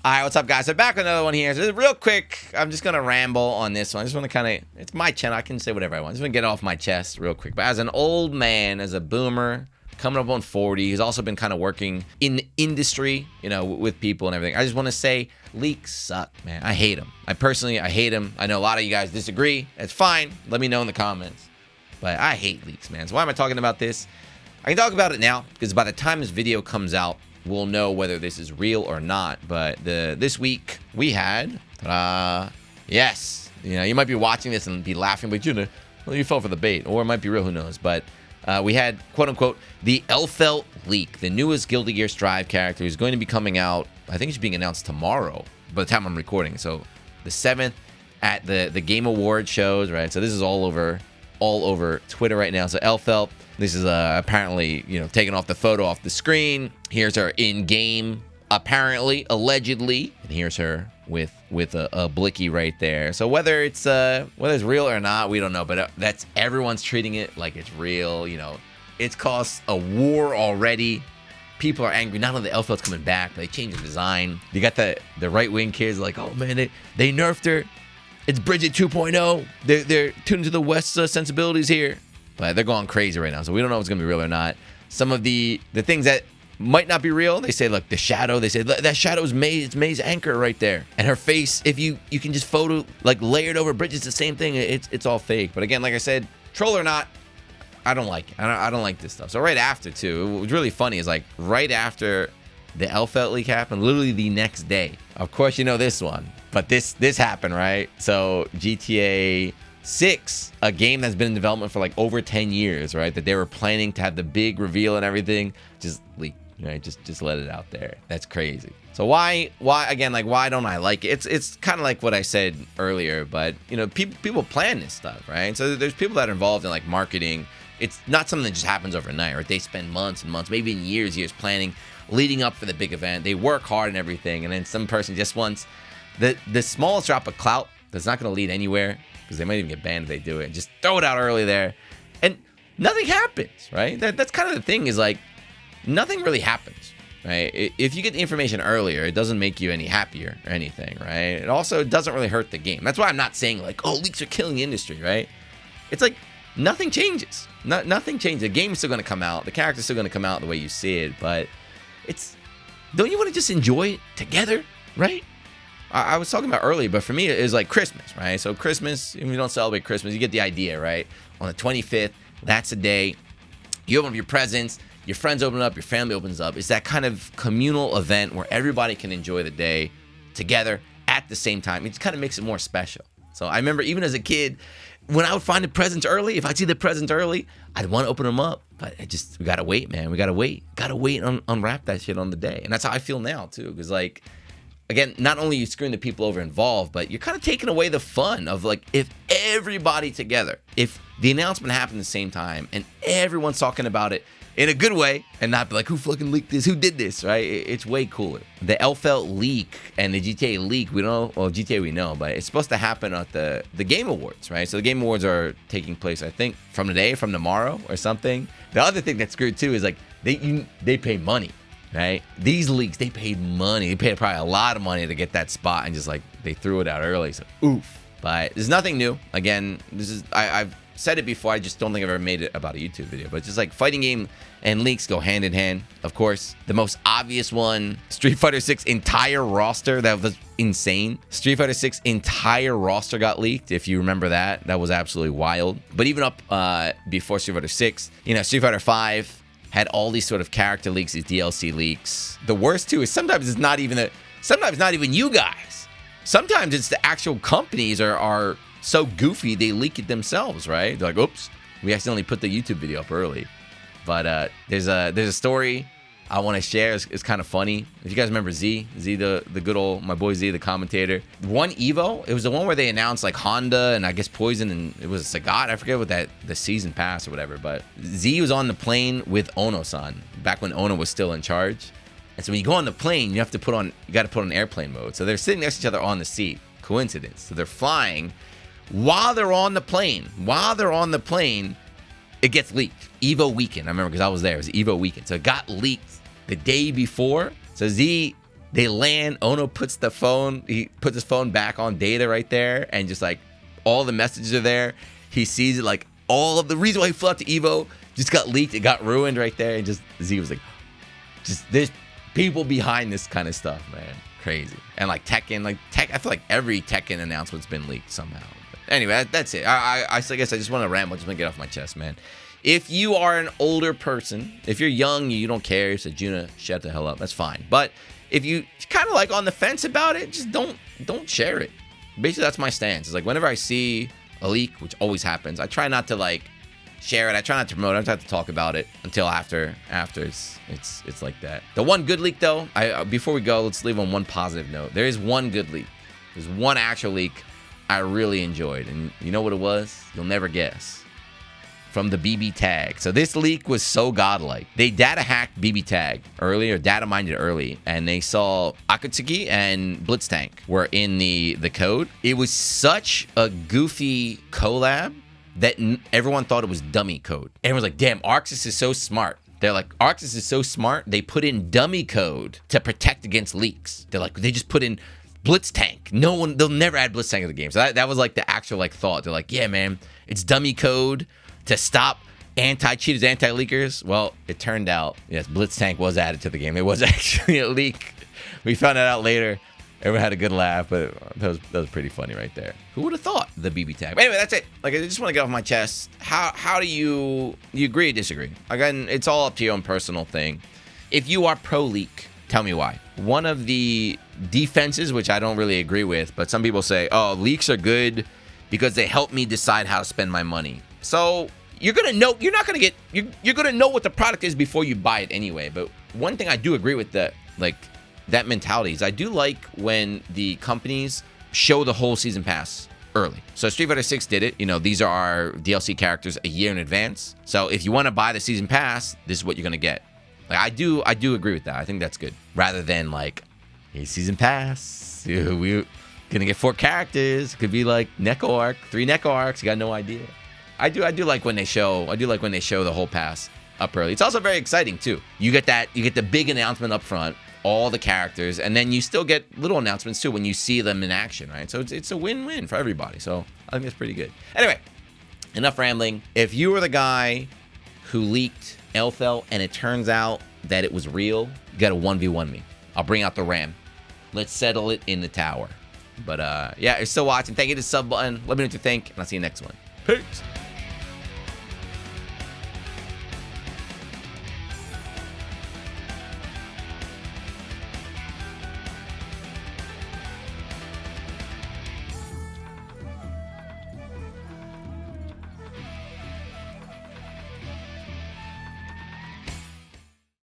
All right, what's up, guys? So back with another one here. So real quick, I'm just going to ramble on this one. I just want to kind of, it's my channel. I can say whatever I want. I just want to get it off my chest real quick. But as an old man, as a boomer, coming up on 40, he's also been kind of working in the industry, you know, with people and everything. I just want to say leaks suck, man. I hate them. I hate them. I know a lot of you guys disagree. That's fine. Let me know in the comments. But I hate leaks, man. So why am I talking about this? I can talk about it now because by the time this video comes out, we'll know whether this is real or not. But this week we had, yes, you know, you might be watching this and be laughing, but you fell for the bait, or it might be real, who knows. But we had, quote unquote, the Elphelt leak, the newest Guilty Gear Strive character is going to be coming out. I think it's being announced tomorrow by the time I'm recording. So the 7th at the Game Award shows, right? So this is all over Twitter right now. So Elphelt, this is apparently, you know, taking off the photo off the screen. Here's her in-game, apparently, allegedly, and here's her with a blicky right there. So whether it's real or not, we don't know. But that's, everyone's treating it like it's real. You know, it's caused a war already. People are angry. Not only the Elphelt's coming back, but they changed the design. You got the right-wing kids like, oh man, they nerfed her. It's Bridget 2.0. They're tuned to the West sensibilities here. But they're going crazy right now, so we don't know if it's going to be real or not. Some of the things that might not be real, they say, like the shadow. They say, that shadow is May. It's May's anchor right there. And her face, if you can just photo, like, layered over Bridget's the same thing. It's all fake. But again, like I said, troll or not, I don't like it. I don't like this stuff. So right after, too, what was really funny is, like, right after the Elphelt leak happened, literally the next day. Of course, you know this one. But this happened, right? So GTA 6, a game that's been in development for like over 10 years, right? That they were planning to have the big reveal and everything, just leaked, right? Just let it out there. That's crazy. So why again, like, why don't I like it? It's kind of like what I said earlier, but you know, people plan this stuff, right? So there's people that are involved in like marketing. It's not something that just happens overnight, right? They spend months and months, maybe even years planning, leading up for the big event. They work hard and everything, and then some person just wants the smallest drop of clout that's not going to lead anywhere, because they might even get banned if they do it. Just throw it out early there, and nothing happens, right? That's kind of the thing, is like, nothing really happens, right? If you get the information earlier, it doesn't make you any happier or anything, right? It also doesn't really hurt the game. That's why I'm not saying like, oh, leaks are killing the industry, right? It's like, nothing changes. Nothing changes. The game's still going to come out. The character's still going to come out the way you see it, but don't you want to just enjoy it together, right? I was talking about earlier, but for me, it was like Christmas, right? So Christmas, if you don't celebrate Christmas, you get the idea, right? On the 25th, that's the day. You open up your presents, your friends open up, your family opens up. It's that kind of communal event where everybody can enjoy the day together at the same time. It just kind of makes it more special. So I remember even as a kid, when I would find the presents early, if I'd see the presents early, I'd want to open them up. But we got to wait, man. We got to wait. Got to wait and unwrap that shit on the day. And that's how I feel now, too. Because, like, again, not only are you screwing the people over involved, but you're kind of taking away the fun of, like, if everybody together, if the announcement happened at the same time and everyone's talking about it in a good way and not be like, who fucking leaked this? Who did this, right? It's way cooler. The Elphelt leak and the GTA leak, we don't know, well, GTA we know, but it's supposed to happen at the Game Awards, right? So the Game Awards are taking place, I think, from tomorrow or something. The other thing that's screwed, too, is, like, they pay money. Right? These leaks, they paid money. They paid probably a lot of money to get that spot, and just like they threw it out early. So oof. But there's nothing new. Again, I've said it before. I just don't think I've ever made it about a YouTube video. But it's just like fighting game and leaks go hand in hand. Of course, the most obvious one, Street Fighter 6 entire roster. That was insane. Street Fighter 6 entire roster got leaked. If you remember that was absolutely wild. But even up before Street Fighter 6, you know, Street Fighter 5 had all these sort of character leaks, these DLC leaks. The worst, too, is sometimes not even you guys. Sometimes it's the actual companies are so goofy, they leak it themselves, right? They're like, oops, we accidentally put the YouTube video up early. But there's a story I want to share. It's kind of funny. If you guys remember Z, the good old, my boy Z, the commentator. One Evo, it was the one where they announced like Honda and I guess Poison, and it was Sagat. I forget what the season pass or whatever. But Z was on the plane with Ono-san back when Ono was still in charge. And so when you go on the plane, you got to put on airplane mode. So they're sitting next to each other on the seat. Coincidence. So they're flying while they're on the plane. It gets leaked. Evo weekend. I remember because I was there. It was Evo weekend. So it got leaked the day before. So Z They land. Ono puts he puts his phone back on data right there, and just like all the messages are there. He sees it, like all of the reason why he flew out to Evo just got leaked. It got ruined right there, and just Z was like, just there's people behind this kind of stuff, man. Crazy. And like Tekken, I feel like every Tekken announcement's been leaked somehow. But anyway, that's it. I guess I just want to ramble. Just want to get off my chest, man. If you are an older person, if you're young, you don't care. You said, Juna, shut the hell up. That's fine. But if you kind of like on the fence about it, just don't share it. Basically, that's my stance. It's like whenever I see a leak, which always happens, I try not to like share it. I try not to promote it. I try not to talk about it until after it's like that. The one good leak though, before we go, let's leave on one positive note. There is one good leak. There's one actual leak I really enjoyed, and you know what it was? You'll never guess. From the BB tag. So this leak was so godlike. They data hacked BB tag early, or data mined it early, and they saw Akatsuki and Blitztank were in the code. It was such a goofy collab that everyone thought it was dummy code. Everyone's like, damn, Arxis is so smart. They're like, Arxis is so smart, they put in dummy code to protect against leaks. They're like, they just put in Blitztank. They'll never add Blitztank to the game. So that was like the actual like thought. They're like, yeah, man, it's dummy code to stop anti-cheaters, anti-leakers. Well, it turned out, yes, Blitztank was added to the game. It was actually a leak. We found that out later. Everyone had a good laugh, but that was pretty funny right there. Who would have thought the BB tag? But anyway, that's it. Like, I just want to get off my chest. How do you agree or disagree? Again, it's all up to your own personal thing. If you are pro-leak, tell me why. One of the defenses, which I don't really agree with, but some people say, oh, leaks are good because they help me decide how to spend my money. So you're gonna know you're gonna know what the product is before you buy it anyway. But one thing I do agree with that mentality is I do like when the companies show the whole season pass early. So Street Fighter 6 did it. You know, these are our DLC characters a year in advance. So if you want to buy the season pass, this is what you're gonna get. Like I do agree with that. I think that's good. Rather than like, hey, season pass, we're gonna get 4 characters. It could be like Neko arc, 3 Neko arcs. You got no idea. I do like when they show the whole pass up early. It's also very exciting too. You get the big announcement up front, all the characters, and then you still get little announcements too when you see them in action, right? So it's a win-win for everybody. So I think that's pretty good. Anyway, enough rambling. If you were the guy who leaked Elphelt and it turns out that it was real, you got to 1v1 me. I'll bring out the RAM. Let's settle it in the tower. But yeah, if you're still watching, thank you to the sub button. Let me know what you think, and I'll see you next one. Peace.